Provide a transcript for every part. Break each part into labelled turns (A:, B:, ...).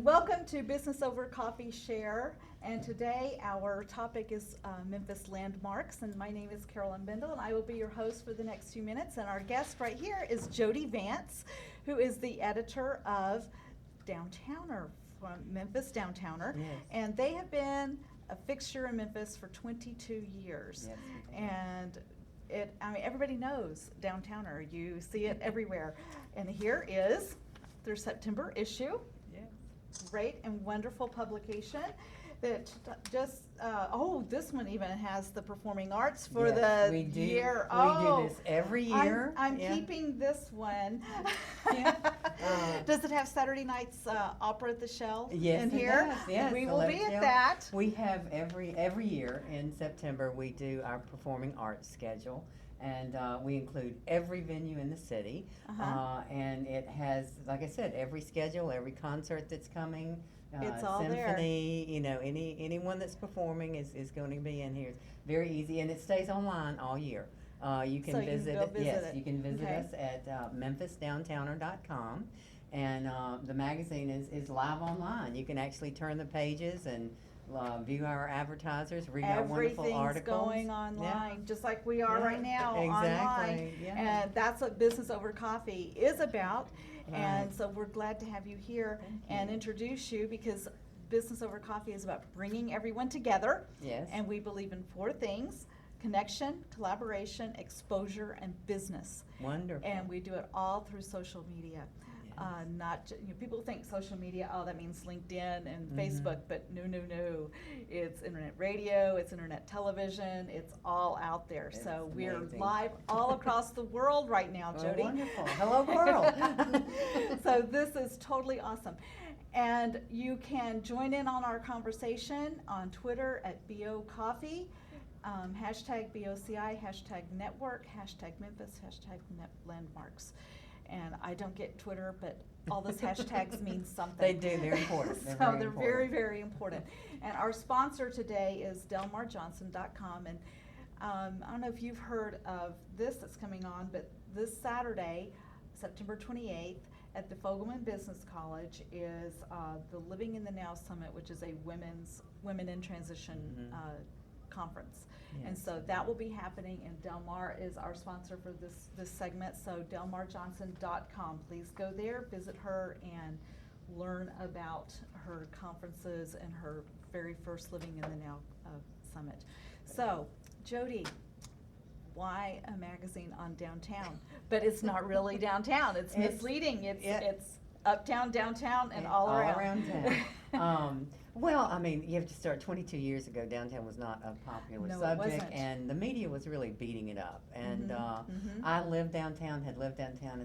A: Welcome to Business Over Coffee Share. And today our topic is Memphis landmarks. And my name is Carolyn Bendel, and I will be your host for the next few minutes. And our guest right here is Jodie Vance, who is the editor of Downtowner, from Memphis Downtowner.
B: Yes.
A: And they have been a fixture in Memphis for 22 years.
B: Yes.
A: And everybody knows Downtowner. You see it everywhere. And here is their September issue. Great and wonderful publication that just, this one even has the performing arts for
B: Yes,
A: the
B: we do.
A: year.
B: We do this every year.
A: I'm
B: Yeah.
A: keeping this one.
B: Yeah.
A: Does it have Saturday night's opera at the Shell
B: Yes,
A: in
B: it
A: here?
B: does. Yes,
A: We will be
B: 11
A: at that.
B: We have every year in September we do our performing arts schedule, and we include every venue in the city. And it has, like I said, every schedule, every concert that's coming.
A: It's all
B: symphony, anyone that's performing is going to be in here. It's very easy, and it stays online all year. You can
A: So you can
B: visit
A: go
B: it.
A: visit
B: Yes,
A: it.
B: you can visit
A: Okay.
B: us at memphisdowntowner.com, and the magazine is live online. You can actually turn the pages and view our advertisers, read our wonderful
A: Everything's
B: articles.
A: going online,
B: Yeah.
A: just like we are
B: Yeah,
A: right now,
B: exactly,
A: online.
B: yeah.
A: And that's what Business Over Coffee is about. And
B: Right.
A: so we're glad to have you here
B: Thank
A: and
B: you.
A: introduce you, because Business Over Coffee is about bringing everyone together.
B: Yes.
A: And we believe in four things: connection, collaboration, exposure, and business.
B: Wonderful.
A: And we do it all through social media. People think social media, that means LinkedIn and Facebook, but no. It's internet radio, it's internet television, it's all out there.
B: It's
A: So we're
B: amazing.
A: live all across the world right now,
B: Oh,
A: Jodie.
B: wonderful. Hello, world.
A: So this is totally awesome. And you can join in on our conversation on Twitter at BOCoffee, hashtag BOCI, hashtag network, hashtag Memphis, hashtag landmarks. And I don't get Twitter, but all those hashtags mean something.
B: They do, they're important. They're
A: So
B: very
A: they're
B: important.
A: very, very important. And our sponsor today is DelmarJohnson.com. And I don't know if you've heard of this that's coming on, but this Saturday, September 28th, at the Fogelman Business College is the Living in the Now Summit, which is a Women in Transition conference. And
B: Yes.
A: so that will be happening, and Delmar is our sponsor for this segment. So DelmarJohnson.com. Please go there, visit her, and learn about her conferences and her very first Living in the Now summit. So, Jodie, why a magazine on downtown? But it's not really downtown. It's misleading. It's uptown, downtown, and all around.
B: town. Well, I mean, you have to start 22 years ago. Downtown was not a popular
A: No, it
B: subject,
A: wasn't.
B: and the media was really beating it up. And I had lived downtown at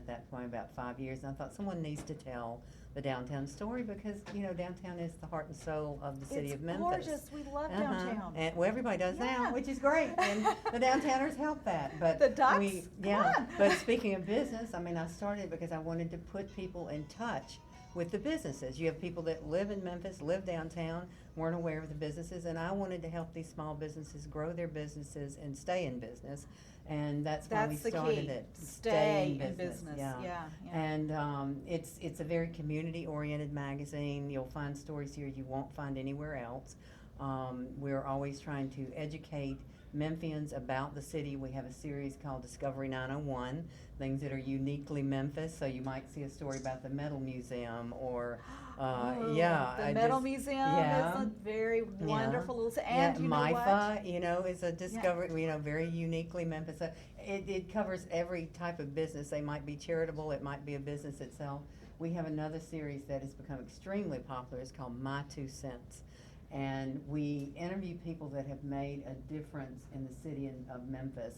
B: that point about 5 years, and I thought someone needs to tell the downtown story, because downtown is the heart and soul of the city
A: It's
B: of Memphis.
A: gorgeous. We love downtown.
B: And well, everybody does
A: Yeah.
B: now, which is great, and the downtowners help that. But
A: The ducks? Come on.
B: But speaking of business, I mean, I started because I wanted to put people in touch with the businesses. You have people that live in Memphis, live downtown, weren't aware of the businesses, and I wanted to help these small businesses grow their businesses and stay in business. And that's why we
A: That's the
B: started
A: key.
B: it.
A: Stay in business. Yeah.
B: And it's a very community-oriented magazine. You'll find stories here you won't find anywhere else. We're always trying to educate Memphians about the city. We have a series called Discovery 901, things that are uniquely Memphis. So you might see a story about the Metal Museum or,
A: The Metal Museum is a very wonderful little, and you know
B: MIFA,
A: what?
B: is a discovery, very uniquely Memphis. So it covers every type of business. They might be charitable, it might be a business itself. We have another series that has become extremely popular. It's called My 2 Cents. And we interview people that have made a difference in the city of Memphis.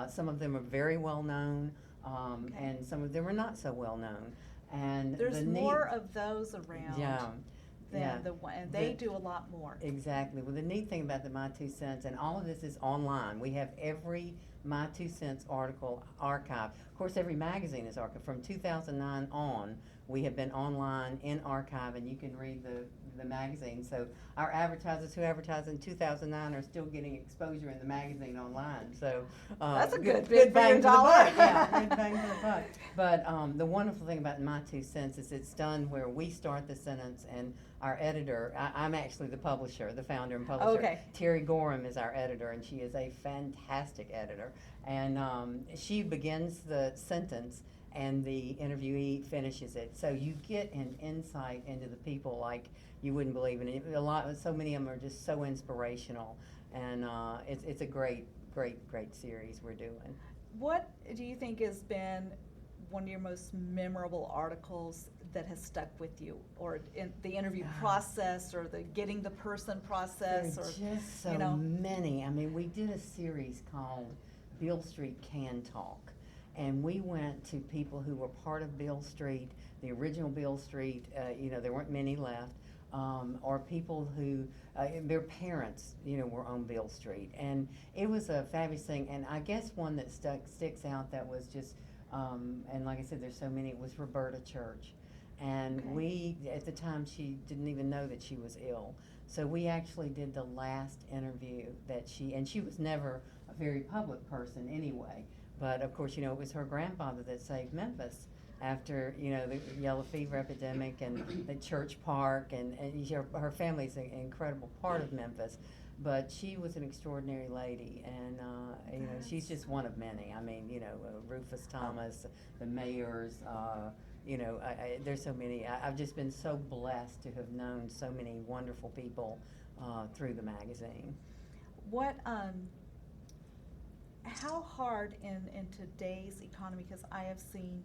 B: Some of them are very well known, and some of them are not so well known. And
A: There's more of those around than the one, and they do a lot more.
B: Exactly. Well, the neat thing about the My 2 Cents, and all of this is online. We have every My 2 Cents article archived. Of course, every magazine is archived. From 2009 on, we have been online in archive, and you can read the the magazine. So our advertisers who advertised in 2009 are still getting exposure in the magazine online. So
A: That's a good
B: bang
A: bang
B: for the
A: dollar.
B: buck. Yeah, good bang for the buck. But the wonderful thing about My 2 Cents is it's done where we start the sentence and our editor, I'm actually the publisher, the founder and publisher.
A: Okay.
B: Terry Gorham is our editor, and she is a fantastic editor. And she begins the sentence, and the interviewee finishes it. So you get an insight into the people like you wouldn't believe. And so many of them are just so inspirational. And it's a great series we're doing.
A: What do you think has been one of your most memorable articles that has stuck with you, or in the interview process, or the getting the person process,
B: There
A: or
B: are just so
A: you know?
B: many. I mean, we did a series called Beale Street Can Talk, and we went to people who were part of Beale Street, the original Beale Street. There weren't many left, or people who their parents, were on Beale Street, and it was a fabulous thing. And I guess one that sticks out that was just, and like I said, there's so many. It was Roberta Church. And
A: Okay.
B: we, at the time, she didn't even know that she was ill. So we actually did the last interview that and she was never a very public person anyway. But of course, it was her grandfather that saved Memphis after, the yellow fever epidemic and the church park. And her family's an incredible part of Memphis. But she was an extraordinary lady, and she's just one of many. I mean, Rufus Thomas, the mayors, there's so many. I've just been so blessed to have known so many wonderful people through the magazine.
A: What, how hard in today's economy, because I have seen,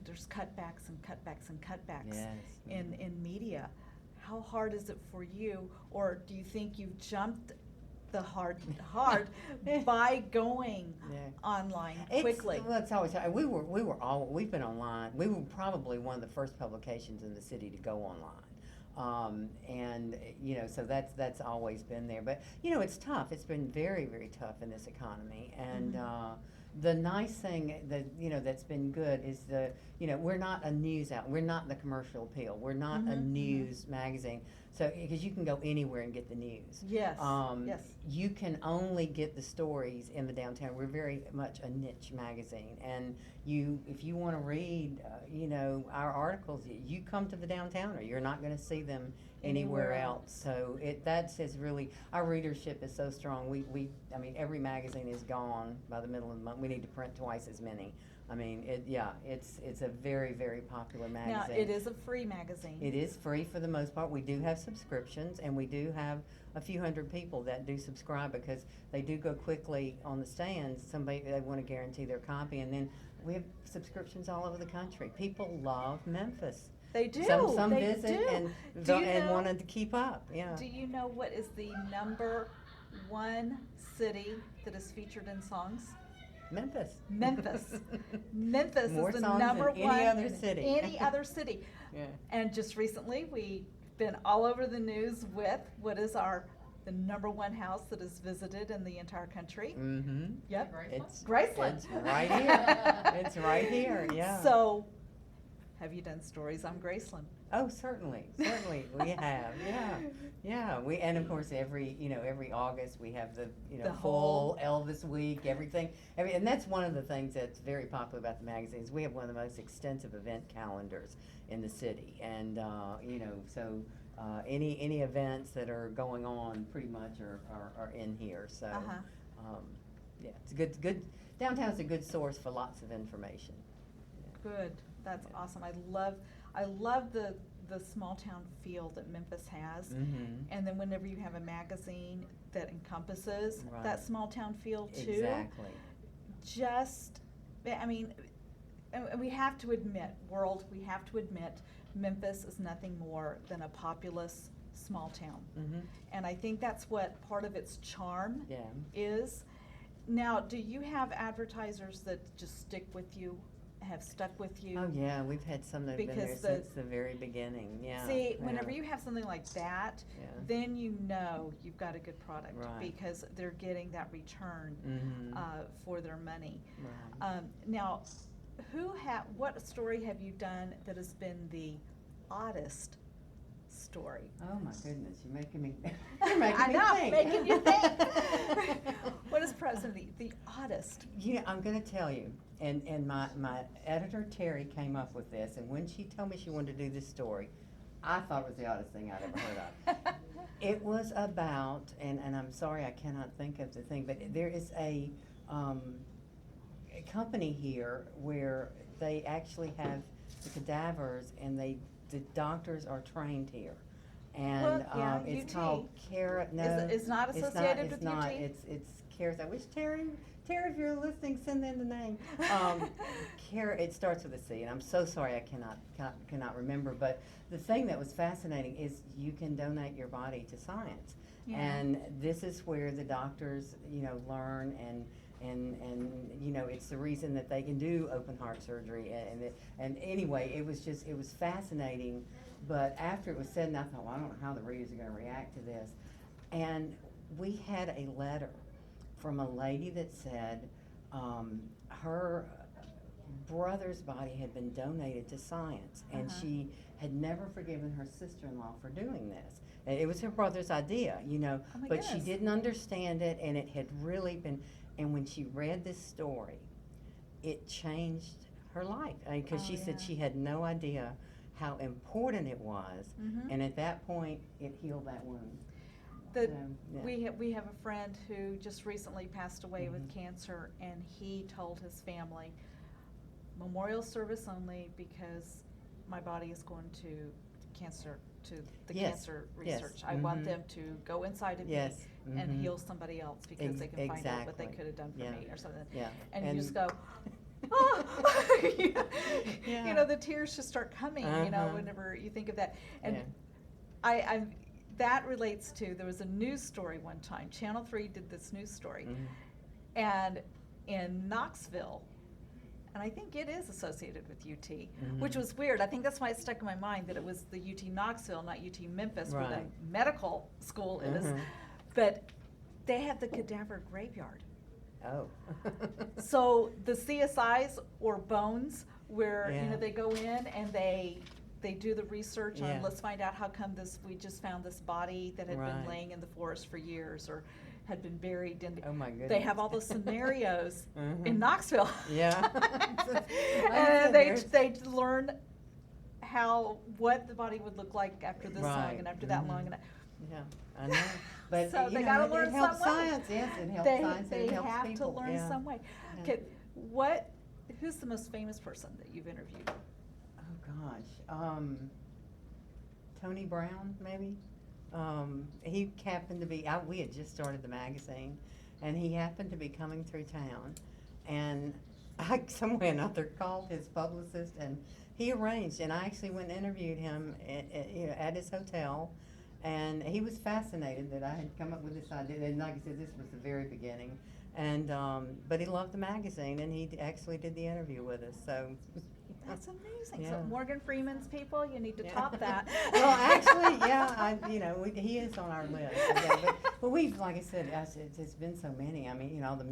A: there's cutbacks and cutbacks and cutbacks
B: Yes.
A: in media. How hard is it for you, or do you think you've jumped the hard by going online quickly?
B: It's always we've been online. We were probably one of the first publications in the city to go online. So that's always been there. But it's tough. It's been very, very tough in this economy. And the nice thing that's been good is we're not a news outlet. We're not the commercial appeal. We're not a news magazine. So because you can go anywhere and get the news.
A: Yes. Yes.
B: You can only get the stories in the downtown. We're very much a niche magazine, and if you want to read, our articles, you come to the downtown, or you're not going to see them anywhere else. So that says really our readership is so strong. Every magazine is gone by the middle of the month. We need to print twice as many. It's a very, very popular magazine.
A: Now, it is a free magazine.
B: It is free for the most part. We do have subscriptions, and we do have a few hundred people that do subscribe because they do go quickly on the stands. They want to guarantee their copy, and then we have subscriptions all over the country. People love Memphis.
A: They do.
B: Some
A: they
B: visit
A: do.
B: and wanted to keep up. Yeah.
A: Do you know what is the #1 city that is featured in songs?
B: Memphis.
A: Memphis. Memphis
B: More
A: is the
B: songs
A: number
B: than
A: one.
B: any other city.
A: Any other city.
B: Yeah.
A: And just recently, we've been all over the news with what is the #1 house that is visited in the entire country.
B: Mm-hmm.
A: Yep.
B: It's
A: Graceland.
B: It's right here. It's right here. Yeah.
A: So, have you done stories on Graceland?
B: Oh, certainly we have. Yeah. And of course every August we have the
A: The
B: full Elvis week, everything. And that's one of the things that's very popular about the magazines. We have one of the most extensive event calendars in the city, and any events that are going on pretty much are in here. So it's good. Downtown's a good source for lots of information. Yeah.
A: Good. That's awesome. I love the small town feel that Memphis has.
B: Mm-hmm.
A: And then whenever you have a magazine that encompasses that small town feel too.
B: Exactly.
A: And we have to admit, Memphis is nothing more than a populous small town.
B: Mm-hmm.
A: And I think that's what part of its charm
B: Yeah.
A: is. Now, do you have advertisers that just stick with you, have stuck with you?
B: Oh yeah, we've had some that have been there
A: Because
B: since the very beginning. Yeah.
A: See,
B: yeah.
A: whenever you have something like that,
B: Yeah.
A: then you know you've got a good product.
B: Right.
A: Because they're getting that return
B: Mm-hmm.
A: for their money.
B: Right.
A: Now, what story have you done that has been the oddest story.
B: Oh my goodness, you're making me, you're making
A: I
B: me
A: know,
B: think.
A: making you think. What is President the oddest?
B: You know, I'm gonna tell you, and my editor Terry came up with this, and when she told me she wanted to do this story, I thought it was the oddest thing I'd ever heard of. It was about, and I'm sorry I cannot think of the thing, but there is a company here where they actually have the cadavers, and the doctors are trained here. And
A: Well, yeah,
B: it's
A: UT.
B: called Care, no.
A: It's not associated with
B: It's not,
A: UT?
B: it's CARES. I wish Terry, if you're listening, send in the name. Care, it starts with a C, and I'm so sorry I cannot remember, but the thing that was fascinating is you can donate your body to science.
A: Yeah.
B: And this is where the doctors, learn, and it's the reason that they can do open heart surgery. And anyway, it was fascinating. But after it was said, and I thought, well, I don't know how the readers are going to react to this. And we had a letter from a lady that said her brother's body had been donated to science, and she had never forgiven her sister-in-law for doing this. And it was her brother's idea,
A: Oh my
B: but she
A: goodness.
B: didn't understand it, and it had really been, and when she read this story, it changed her life, because
A: Oh,
B: she said
A: yeah.
B: she had no idea how important it was,
A: Mhm.
B: and at that point, it healed that wound.
A: The,
B: So, yeah.
A: we have a friend who just recently passed away with
B: Mhm.
A: cancer, and he told his family, memorial service only, because my body is going to cancer, to the
B: Yes,
A: cancer
B: yes,
A: research. I want
B: mhm.
A: them to go inside of me
B: Yes,
A: and
B: mhm.
A: heal somebody else, because they can find out what they
B: Exactly.
A: could have done for
B: Yeah.
A: me or something.
B: Yeah.
A: And you just go, oh,
B: Yeah.
A: the tears just start coming,
B: Uh-huh.
A: whenever you think of that. And
B: Yeah.
A: I that relates to, there was a news story one time, Channel 3 did this news story,
B: Mhm.
A: and in Knoxville, and I think it is associated with UT, which
B: Mhm.
A: was weird. I think that's why it stuck in my mind that it was the UT Knoxville, not UT Memphis, where the
B: Right.
A: medical school is.
B: Mhm.
A: But they have the cadaver graveyard.
B: Oh.
A: So the CSIs, or bones, where
B: Yeah.
A: they go in and they do the research on,
B: Yeah.
A: let's find out how come we just found this body that had been
B: Right.
A: laying in the forest for years, or had been buried in.
B: Oh my goodness.
A: They have all those scenarios
B: Mhm.
A: in Knoxville.
B: Yeah.
A: And they learn what the body would look like after this long
B: Right.
A: and after that long.
B: Mhm.
A: And
B: Yeah, I know. But
A: So they gotta learn
B: it helps
A: some way.
B: science, yes, it helps
A: they
B: science, and it helps
A: have
B: people.
A: to learn
B: Yeah.
A: some way.
B: Yeah.
A: Okay, who's the most famous person that you've interviewed?
B: Oh gosh, Tony Brown, maybe. He happened to be we had just started the magazine, and he happened to be coming through town, and I some way or another called his publicist, and he arranged, and I actually went and interviewed him at his hotel, and he was fascinated that I had come up with this idea. And like I said, this was the very beginning, and but he loved the magazine, and he actually did the interview with us. So
A: That's amazing.
B: Yeah.
A: So Morgan Freeman's people, you need to top that.
B: Well, actually, yeah, he is on our list. Yeah, but we've, like I said, it's been so many. I mean, all the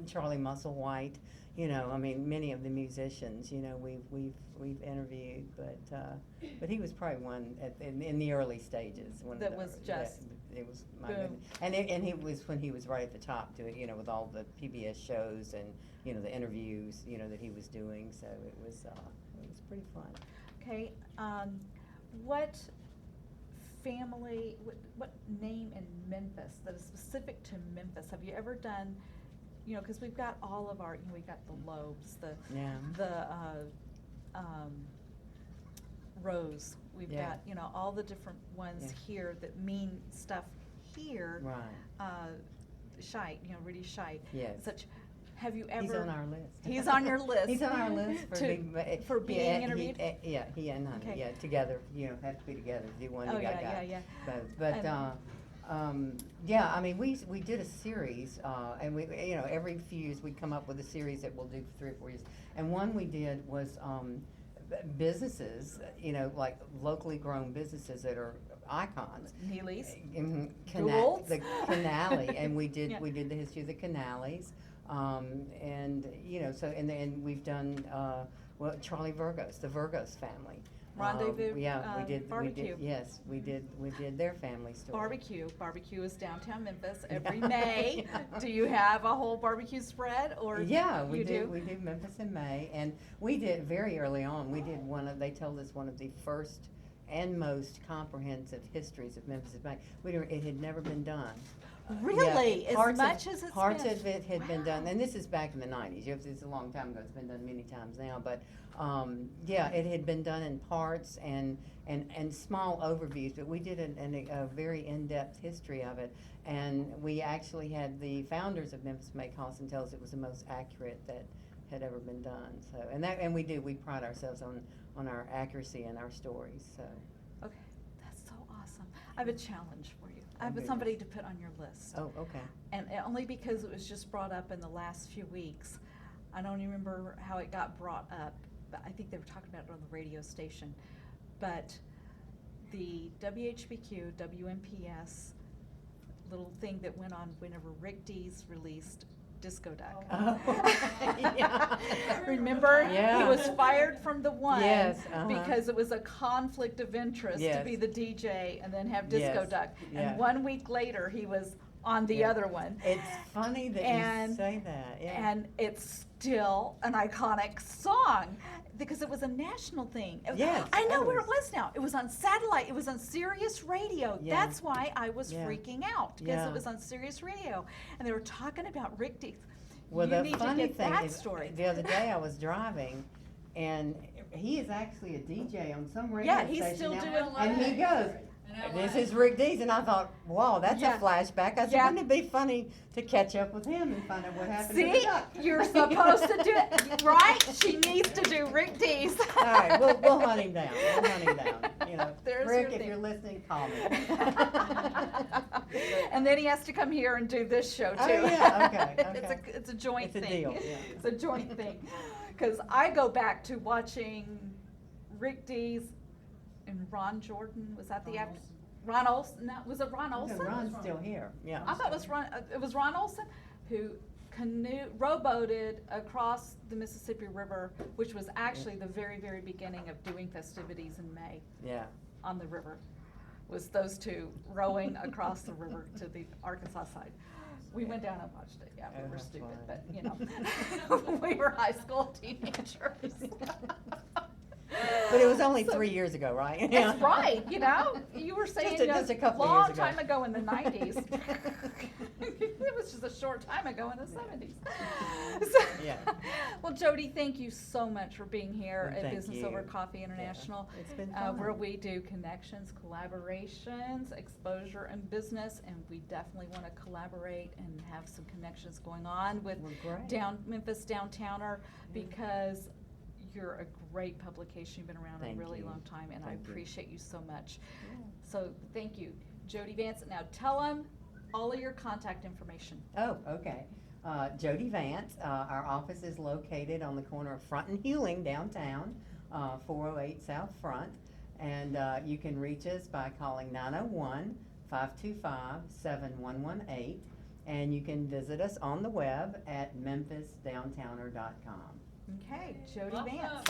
B: Charlie Musselwhite, many of the musicians, we've interviewed, but he was probably one in the early stages.
A: That was just
B: it was my
A: boom.
B: goodness. And he was when he was right at the top doing, with all the PBS shows and the interviews, that he was doing. So it was pretty fun.
A: Okay, what family, what name in Memphis that is specific to Memphis? Have you ever done, because we've got all of our, we've got the Lobes,
B: Yeah.
A: the Rose. We've
B: Yeah.
A: got, all the different ones
B: Yeah.
A: here that mean stuff here.
B: Right.
A: Shite, Rudy Shite.
B: Yes.
A: Such. Have you ever?
B: He's on our list.
A: He's on your list.
B: He's on our list
A: for being interviewed?
B: He and Honey,
A: Okay.
B: together, have to be together to do one.
A: Oh,
B: you got
A: yeah,
B: guy.
A: yeah.
B: But we did a series, and we, every few years we come up with a series that we'll do for 3 or 4 years. And one we did was businesses, like locally grown businesses that are icons.
A: Neely's.
B: The Canali, and we did
A: Yeah.
B: the history of the Canales, and we've done Charlie Virgos, the Virgos family,
A: Rendezvous,
B: Yeah, we did,
A: barbecue.
B: yes, we did their family story.
A: Barbecue is downtown Memphis every May.
B: Yeah.
A: Do you have a whole barbecue spread, or
B: Yeah, we
A: you
B: do. We do Memphis in May, and we did very early on. We did they told us one of the first and most comprehensive histories of Memphis in May. It had never been done.
A: Really?
B: Yeah,
A: As
B: parts
A: much
B: of,
A: as it's
B: parts
A: been?
B: of it had been done,
A: Wow.
B: and this is back in the 90s. It's a long time ago. It's been done many times now, but yeah, it had been done in parts and small overviews. But we did a very in-depth history of it, and we actually had the founders of Memphis May call us and tell us it was the most accurate that had ever been done. So, and we pride ourselves on our accuracy and our stories. So.
A: Okay, that's so awesome. I have a challenge for you. I have
B: goodness.
A: somebody to put on your list.
B: Oh, okay.
A: And only because it was just brought up in the last few weeks. I don't even remember how it got brought up, but I think they were talking about it on the radio station. But the WHBQ, WMPS little thing that went on whenever Rick Dees released Disco Duck.
B: Oh, yeah.
A: Remember?
B: Yeah.
A: He was fired from the one
B: Yes,
A: because it was a conflict of interest to
B: Yes.
A: be the DJ and then have Disco
B: Yes,
A: Duck.
B: yeah.
A: And 1 week later, he was on the
B: Yeah.
A: other one.
B: It's funny that
A: And-
B: you say that. Yeah.
A: And it's still an iconic song because it was a national thing.
B: Yes,
A: I know where it
B: always.
A: was now. It was on satellite. It was on Sirius Radio.
B: Yeah.
A: That's why I was
B: Yeah.
A: freaking out because
B: Yeah.
A: it was on Sirius Radio, and they were talking about Rick Dees.
B: Well,
A: You
B: the
A: need to
B: funny
A: get
B: thing
A: that
B: is,
A: story.
B: the other day I was driving, and he is actually a DJ on some radio
A: Yeah, he's
B: station
A: still
B: now,
A: doing-
B: and he goes, "This is Rick Dees," and I thought, "Wow, that's
A: Yeah.
B: a flashback." I said,
A: Yeah.
B: "Wouldn't it be funny to catch up with him and find out what happened to the
A: See,
B: duck?"
A: you're supposed to do it, right? She needs to do Rick Dees.
B: All right, we'll hunt him down. We'll hunt him down. You know,
A: There's
B: Rick,
A: your
B: if
A: thing.
B: you're listening, call me.
A: And then he has to come here and do this show too.
B: Oh, yeah, okay, okay.
A: It's a joint
B: It's a
A: thing.
B: deal, yeah.
A: It's a joint thing. Because I go back to watching Rick Dees and Ron Jordan. Was that the actor? Ron Olson. No, was it Ron Olson?
B: Ron's still here. Yeah.
A: I thought it was Ron Olson who rowboated across the Mississippi River, which was actually the very, very beginning of doing festivities in May
B: Yeah.
A: on the river. Was those two rowing across the river to the Arkansas side. We went down and watched it. Yeah, we were
B: That's
A: stupid,
B: fun.
A: but you know, we were high school teenagers.
B: But it was only
A: So-
B: 3 years ago, right?
A: That's right, you know, you were saying
B: Just a couple of
A: long
B: years ago.
A: time ago in the 90s. It was just a short time ago in the 70s. So-
B: Yeah.
A: Well, Jodie, thank you so much for being here
B: Well,
A: at
B: thank
A: Business
B: you.
A: Over Coffee International.
B: It's been
A: Where
B: fun.
A: we do connections, collaborations, exposure, and business, and we definitely want to collaborate and have some connections going on with
B: Well, great.
A: Memphis Downtowner, because you're a great publication. You've been around a
B: Thank
A: really
B: you.
A: long time, and I
B: Thank you.
A: appreciate you so much. So thank you, Jodie Vance. Now tell them all of your contact information.
B: Oh, okay. Jodie Vance, our office is located on the corner of Front and Hewling downtown, 408 South Front. And you can reach us by calling 901-525-7118. And you can visit us on the web at memphisdowntowner.com.
A: Okay, Jodie
C: Awesome.
A: Vance.